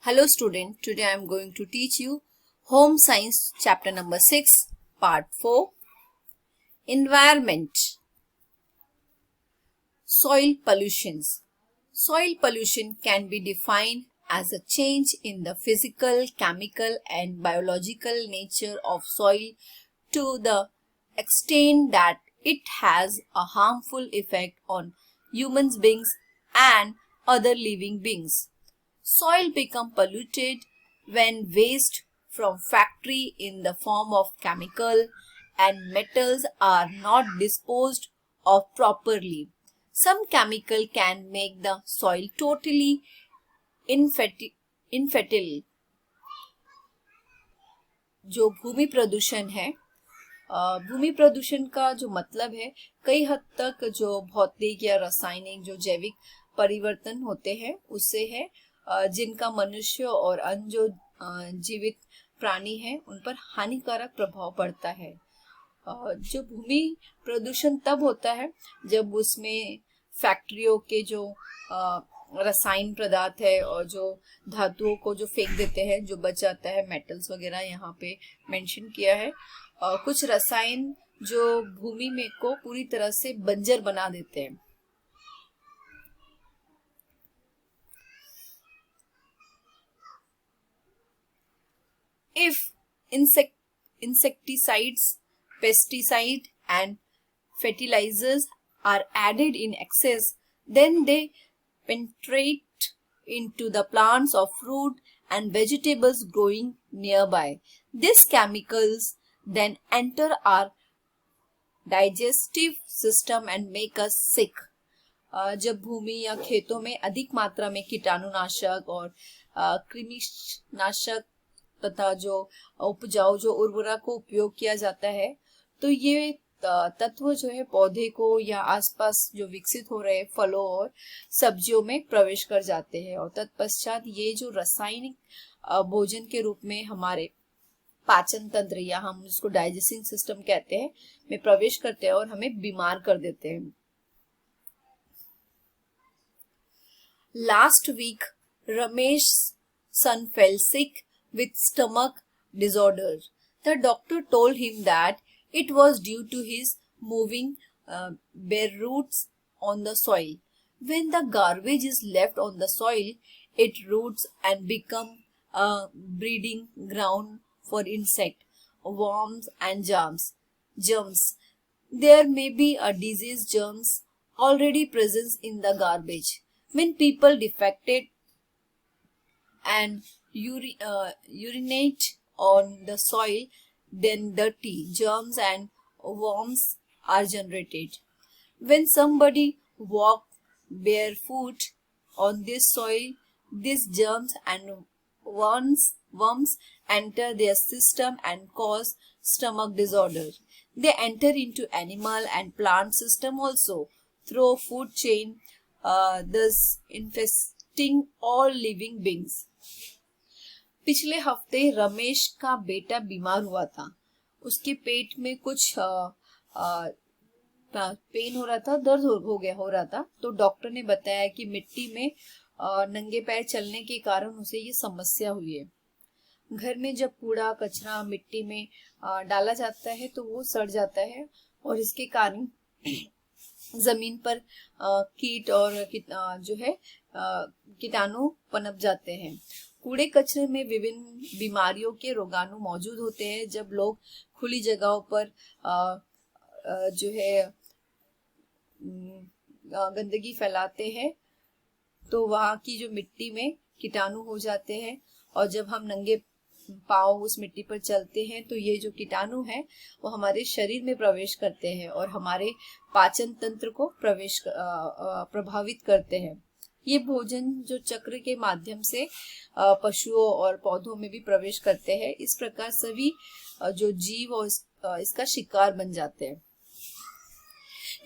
Hello student, today I am going to teach you Home Science chapter number 6 part 4 Environment. Soil pollutions. Soil pollution can be defined as a change in the physical, chemical and biological nature of soil to the extent that it has a harmful effect on human beings and other living beings. Soil become polluted when waste from factory in the form of chemical and metals are not disposed of properly. Some chemical can make the soil totally infertile. जो भूमि प्रदूषण है, भूमि प्रदूषण का जो मतलब है कई हद तक जो भौतिक या रासायनिक जो जैविक परिवर्तन होते हैं उससे है, जिनका मनुष्य और अन्य जो जीवित प्राणी हैं उन पर हानिकारक प्रभाव पड़ता है। जो भूमि प्रदूषण तब होता है जब उसमें फैक्ट्रियों के जो रसायन पदार्थ है और जो धातुओं को जो फेंक देते हैं, जो बच जाता है, मेटल्स वगैरह यहाँ पे मेंशन किया है। कुछ रसायन जो भूमि में को पूरी तरह से बंजर बना देते हैं। If insecticides, pesticides and fertilizers are added in excess, then they penetrate into the plants of fruit and vegetables growing nearby. These chemicals then enter our digestive system and make us sick. जब भूमि या खेतों में अधिक मात्रा में कीटाणुनाशक और कृमिनाशक तथा जो उपजाऊ जो उर्वरक को उपयोग किया जाता है, तो ये तत्व जो है पौधे को या आसपास जो विकसित हो रहे फलों और सब्जियों में प्रवेश कर जाते हैं और तत्पश्चात ये जो रासायनिक भोजन के रूप में हमारे पाचन तंत्र या हम उसको डाइजेस्टिंग सिस्टम कहते हैं में प्रवेश करते हैं और हमें बीमार कर देते हैं। Last week Ramesh son fell sick with stomach disorder. The doctor told him that it was due to his moving bare roots on the soil. When the garbage is left on the soil, it roots and become a breeding ground for insect, worms and germs. There may be a disease germs already present in the garbage. When people defecate and urinate on the soil, then dirty germs and worms are generated. When somebody walks barefoot on this soil, these germs and worms enter their system and cause stomach disorder. They enter into animal and plant system also through food chain, thus infesting all living beings. पिछले हफ्ते रमेश का बेटा बीमार हुआ था। उसके पेट में कुछ पेन हो रहा था, दर्द हो रहा था। तो डॉक्टर ने बताया कि मिट्टी में नंगे पैर चलने के कारण उसे ये समस्या हुई है। घर में जब कूड़ा कचरा मिट्टी में डाला जाता है तो वो सड़ जाता है और इसके कारण जमीन पर कीट और जो है कीटाणु पनप जाते हैं। कूड़े कचरे में विभिन्न बीमारियों के रोगाणु मौजूद होते हैं। जब लोग खुली जगहों पर जो है गंदगी फैलाते हैं तो वहाँ की जो मिट्टी में कीटाणु हो जाते हैं और जब हम नंगे पाँव उस मिट्टी पर चलते हैं तो ये जो कीटाणु है वो हमारे शरीर में प्रवेश करते हैं और हमारे पाचन तंत्र को प्रभावित करते हैं। ये भोजन जो चक्र के माध्यम से पशुओं और पौधों में भी प्रवेश करते हैं। इस प्रकार सभी जो जीव और इसका शिकार बन जाते हैं।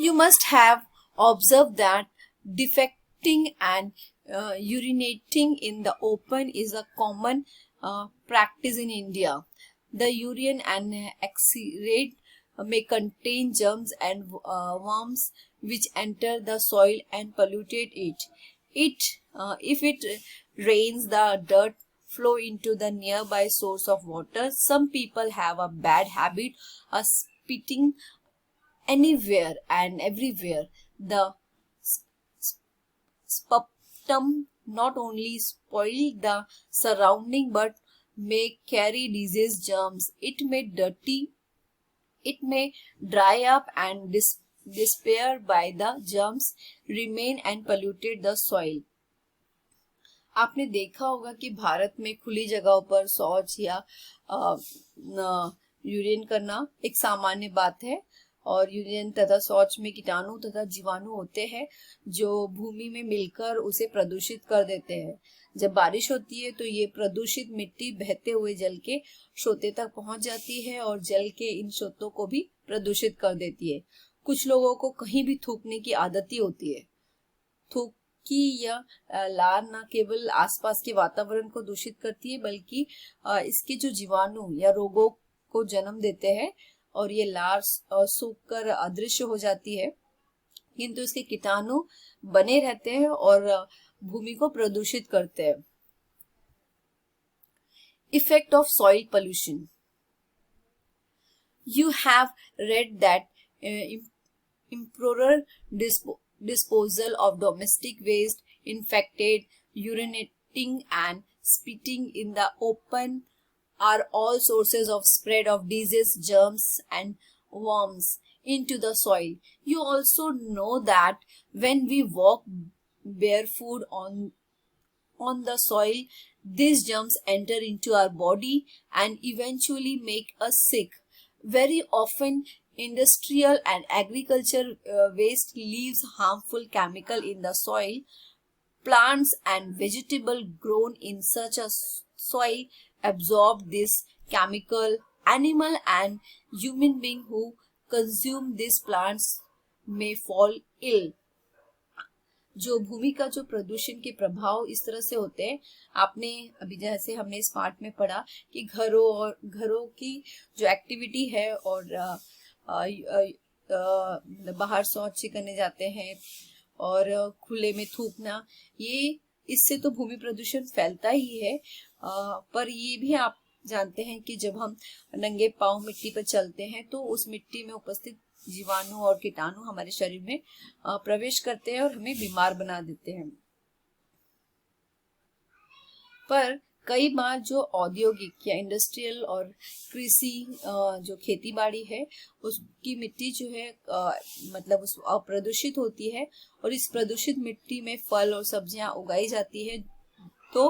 You must have observed that defecating and urinating in the open is a common practice in India. The urine and excrete may contain germs and worms which enter the soil and polluted it. If it rains, the dirt flow into the nearby source of water. Some people have a bad habit of spitting anywhere and everywhere. The sputum not only spoil the surrounding but may carry disease germs. It may dry up and despair by the germs remain and polluted the soil. आपने देखा होगा कि भारत में खुली जगहों पर शौच या यूरिन करना एक सामान्य बात है और यूरिन तथा शौच में कीटाणु तथा जीवाणु होते हैं जो भूमि में मिलकर उसे प्रदूषित कर देते हैं। जब बारिश होती है तो ये प्रदूषित मिट्टी बहते हुए जल के सोते तक पहुंच जाती है और जल के इन सोतों को भी प्रदूषित कर देती है। कुछ लोगों को कहीं भी थूकने की आदत ही होती है। थूकी या लार न केवल आसपास के वातावरण को दूषित करती है बल्कि इसके जो जीवाणु या रोगों को जन्म देते हैं और ये लार सूखकर अदृश्य हो जाती है, किंतु इसके कीटाणु बने रहते हैं और भूमि को प्रदूषित करते हैं। Effect of soil pollution. You have read that improper disposal of domestic waste, infected, urinating and spitting in the open are all sources of spread of disease, germs and worms into the soil. You also know that when we walk barefoot on the soil, these germs enter into our body and eventually make us sick. Very often, industrial and agriculture waste leaves harmful chemical in the soil. Plants and vegetables grown in such a soil absorb this chemical. Animal and human beings who consume these plants may fall ill. जो भूमि का जो प्रदूषण के प्रभाव इस तरह से होते हैं, आपने अभी जैसे हमने इस पार्ट में पढ़ा कि घरों की जो एक्टिविटी है और बाहर शौच करने जाते हैं और खुले में थूकना, ये इससे तो भूमि प्रदूषण फैलता ही है। पर ये भी आप जानते हैं कि जब हम नंगे पांव मिट्टी पर चलते हैं तो उस मिट्टी में उपस्थित जीवाणु और कीटाणु हमारे शरीर में प्रवेश करते हैं और हमें बीमार बना देते हैं। पर कई बार जो औद्योगिक या इंडस्ट्रियल और कृषि जो खेती बाड़ी है उसकी मिट्टी जो है मतलब उस प्रदूषित होती है और इस प्रदूषित मिट्टी में फल और सब्जियां उगाई जाती है तो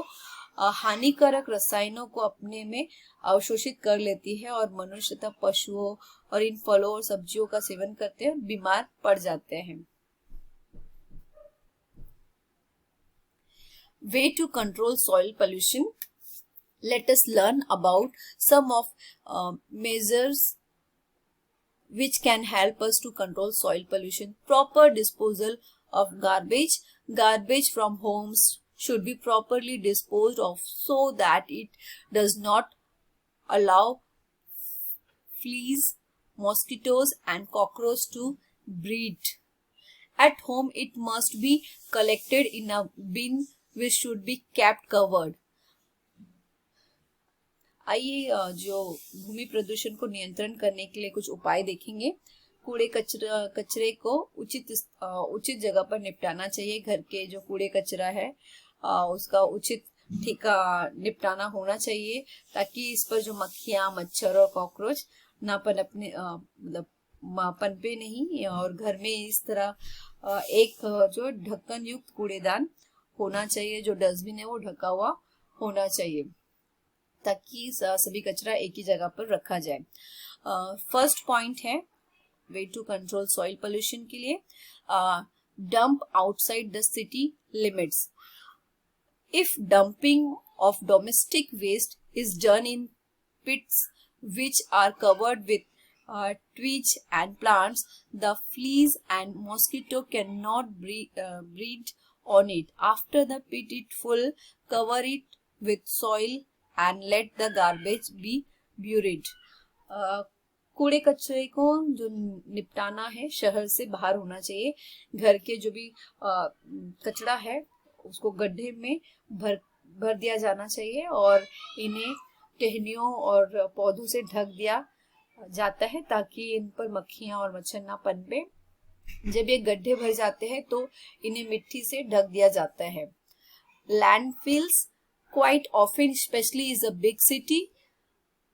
हानिकारक रसायनों को अपने में अवशोषित कर लेती है और मनुष्य तथा पशुओं और इन फलों और सब्जियों का सेवन करते हैं, बीमार पड़ जाते हैं। Way to control soil pollution. Let us learn about some of measures which can help us to control soil pollution. Proper disposal of garbage. Garbage from homes should be properly disposed of so that it does not allow fleas, mosquitoes and cockroaches to breed. At home it must be collected in a bin which should be kept covered. आइए जो भूमि प्रदूषण को नियंत्रण करने के लिए कुछ उपाय देखेंगे। कूड़े कचरे को उचित जगह पर निपटाना चाहिए। घर के जो कूड़े कचरा है उसका उचित निपटाना होना चाहिए ताकि इस पर जो मक्खियां, मच्छर और कॉकरोच ना पनपने मतलब पनपे नहीं और घर में इस तरह एक जो ढक्कन युक्त कूड़ेदान होना चाहिए, जो डस्टबिन है वो ढका हुआ होना चाहिए ताकि सभी कचरा एक ही जगह पर रखा जाए। फर्स्ट पॉइंट है way to control soil pollution के लिए, dump outside the city limits. If dumping of domestic waste is done in pits which are covered with twigs and plants, the fleas and mosquito cannot breed on it. After the pit is full, cover it with soil and let the garbage be buried. कूड़े कचरे को जो निपटाना है शहर से बाहर होना चाहिए। घर के जो भी कचरा है उसको गड्ढे में भर दिया जाना चाहिए और इन्हें टहनियों और पौधों से ढक दिया जाता है ताकि इन पर मक्खियां और मच्छर ना पनपे। जब ये गड्ढे भर जाते हैं तो इन्हें मिट्टी से ढक दिया जाता है। Landfills, quite often, especially is a big city,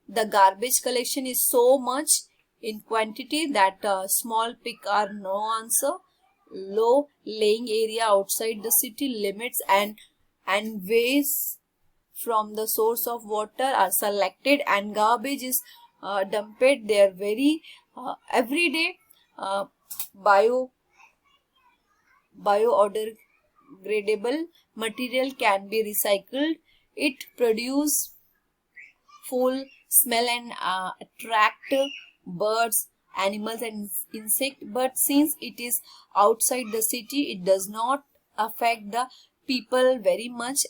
the garbage collection is so much in quantity that small pick are no answer. Low laying area outside the city limits and waste from the source of water are selected and garbage is dumped there very every day. uh, bio biodegradable material can be recycled. It produce full smell and attract birds, animals and insect, but since it is outside the city it does not affect the people very much,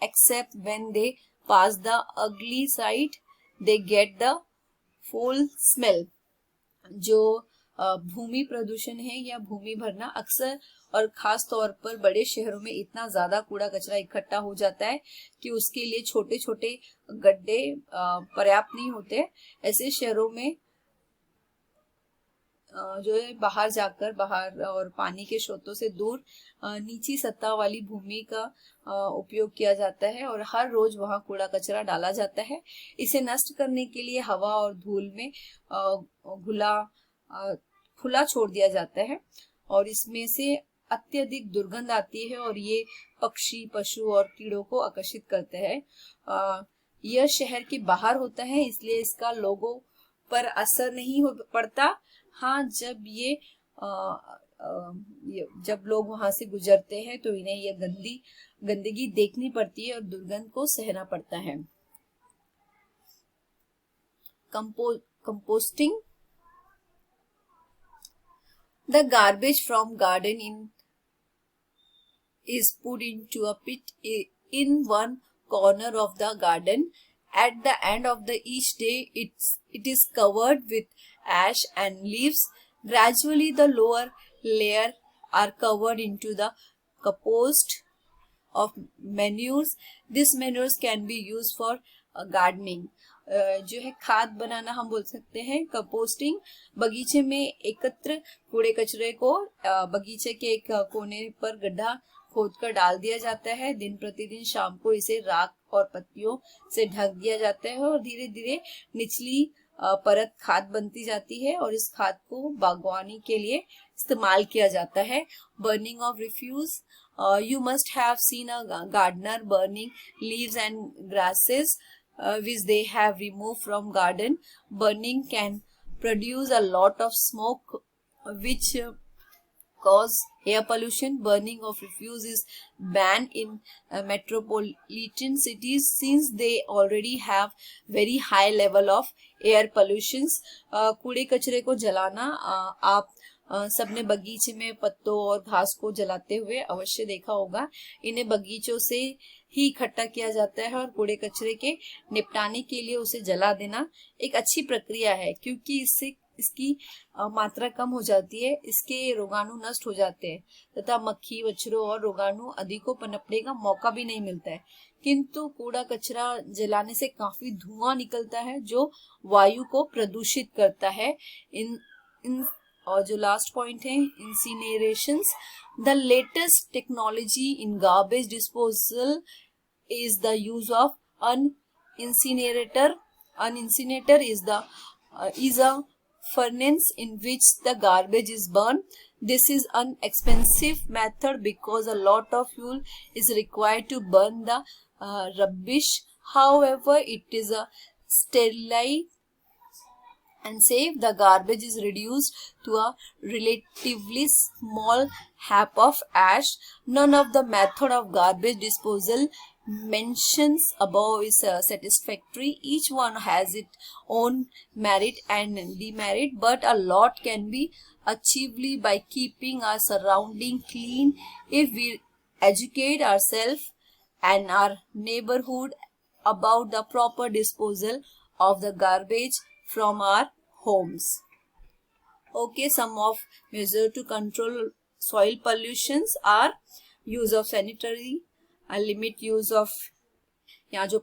except when they pass the ugly sight they get the full smell. जो भूमि प्रदूषण है या भूमि भरना अक्सर और खास तौर पर बड़े शहरों में इतना ज्यादा कूड़ा कचरा इकट्ठा हो जाता है कि उसके लिए छोटे छोटे गड्ढे पर्याप्त नहीं होते। ऐसे शहरों में जो है बाहर और पानी के स्रोतों से दूर नीची सतह वाली भूमि का उपयोग किया जाता है और हर रोज वहां कूड़ा कचरा डाला जाता है। इसे नष्ट करने के लिए हवा और धूल में खुला छोड़ दिया जाता है और इसमें से अत्यधिक दुर्गंध आती है और ये पक्षी, पशु और कीड़ों को आकर्षित करते हैं। यह शहर के बाहर होता है इसलिए इसका लोगों पर असर नहीं पड़ता। हाँ, जब लोग वहां से गुजरते हैं तो इन्हें यह गंदगी देखनी पड़ती है और दुर्गंध को सहना पड़ता है। Composting, the garbage from garden is put into a pit in one corner of the garden. At the end of each day, it is covered with ash and leaves. Gradually, the lower layer are covered into the compost of manures. This manures can be used for gardening. जो है खाद बनाना हम बोल सकते हैं composting. बगीचे में एकत्र कूड़े कचरे को बगीचे के एक कोने पर गड्ढा खोदकर डाल दिया जाता है। दिन प्रतिदिन शाम को इसे राख और पत्तियों से ढक दिया जाता है और धीरे धीरे निचली परत खाद बनती जाती है और इस खाद को बागवानी के लिए इस्तेमाल किया जाता है। Burning of refuse, you must have seen a gardener burning leaves and grasses which they have removed from garden. Burning can produce a lot of smoke which cause air pollution. Burning of refuse is banned in metropolitan cities since they already have very high level of air pollutions. कूड़े कचरे को जलाना आप सबने बगीचे में पत्तों और घास को जलाते हुए अवश्य देखा होगा। इन्हें बगीचों से ही इकट्ठा किया जाता है और कूड़े कचरे के निपटाने के लिए उसे जला देना एक अच्छी प्रक्रिया है क्योंकि इससे इसकी मात्रा कम हो जाती है, इसके रोगाणु नष्ट हो जाते हैं तथा मक्खी, मच्छरों और रोगाणु आदि को पनपने का मौका भी नहीं मिलता है। किंतु कूड़ा कचरा जलाने से काफी धुआं निकलता है जो वायु को प्रदूषित करता है। और जो लास्ट पॉइंट है incinerations, the latest technology in garbage disposal is the use of an incinerator. An incinerator is a furnace in which the garbage is burned. This is an expensive method because a lot of fuel is required to burn the rubbish. However, it is a sterile and safe. The garbage is reduced to a relatively small heap of ash. None of the method of garbage disposal mentions above is satisfactory. Each one has its own merit and demerit, but a lot can be achieved by keeping our surrounding clean if we educate ourselves and our neighborhood about the proper disposal of the garbage from our homes. Okay, some of measures to control soil pollutions are use of sanitary, limit use of यहाँ जो